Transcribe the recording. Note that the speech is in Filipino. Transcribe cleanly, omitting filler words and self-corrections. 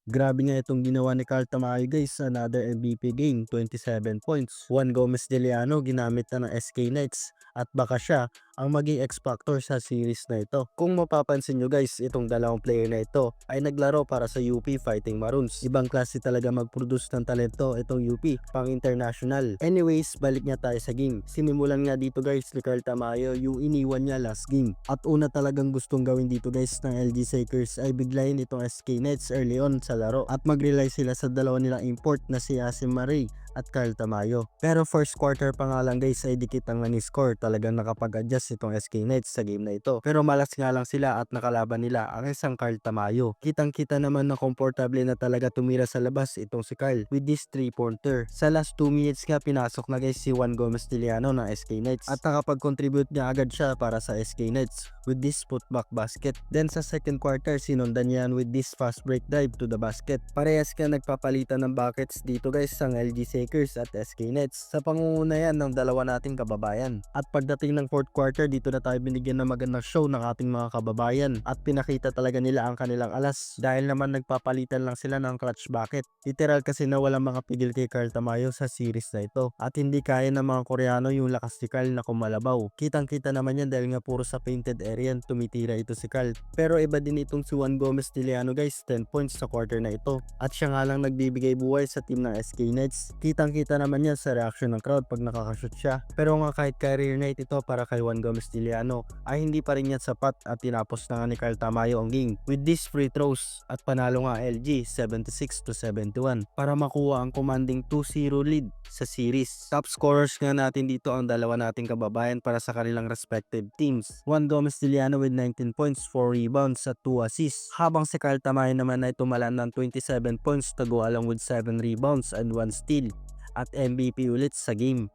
Grabe nga itong ginawa ni Carl Tamayo guys, another MVP game, 27 points. Juan Gomez de Liano ginamit na ng SK Knights at baka siya ang maging X-Factor sa series na ito. Kung mapapansin nyo guys, itong dalawang player na ito ay naglaro para sa UP Fighting Maroons. Ibang klase talaga mag-produce ng talento itong UP, pang international. Anyways, balik nga tayo sa game. Sinimulan nga dito guys ni Carl Tamayo yung iniwan niya last game. At una talagang gustong gawin dito guys ng LG Sakers ay biglayin itong SK Knights early on sa laro at mag-rely sila sa dalawa nilang import na si Asim Marie at Carl Tamayo. Pero first quarter pa nga lang guys ay dikit ang ni-score, talagang nakapag-adjust itong SK Knights sa game na ito. Pero malas nga lang sila at nakalaban nila ang isang Carl Tamayo. Kitang kita naman na komportable na talaga tumira sa labas itong si Carl with this 3-pointer. Sa last 2 minutes nga pinasok na guys si Juan Gomez Tiliano ng SK Knights at nakapag-contribute niya agad siya para sa SK Knights with this putback basket. Then sa second quarter sinundan niyan with this fast break dive to the basket. Parehas ka nagpapalitan ng buckets dito guys ang LG Sakers at SK Nets sa pangunguna yan ng dalawa nating kababayan. At pagdating ng fourth quarter dito na tayo binigyan ng magandang show ng ating mga kababayan at pinakita talaga nila ang kanilang alas dahil naman nagpapalitan lang sila ng clutch bucket. Literal kasi na walang makapigil kay Carl Tamayo sa series na ito at hindi kaya ng mga Koreano yung lakas ni Carl na kumalabaw. Kitang kita naman yan dahil nga puro sa painted area tumitira ito si Carl. Pero iba din itong si Juan Gomez de Liano guys, 10 points sa quarter na ito at siya nga lang nagbibigay buhay sa team ng SK Nets. Kitang kita naman yan sa reaction ng crowd pag nakakashoot siya. Pero nga kahit career night ito para kay Juan Gomez de Liano ay hindi pa rin yan sapat at tinapos na nga ni Carl Tamayo ang game with these free throws at panalo nga LG 76-71 para makuha ang commanding 2-0 lead sa series. Top scorers nga natin dito ang dalawa nating kababayan para sa kanilang respective teams. Juan Gomez de Liano with 19 points, 4 rebounds at 2 assists. Habang si Carl Tamayo naman ay tumalan ng 27 points to go along with 7 rebounds and 1 steal at MVP ulit sa game.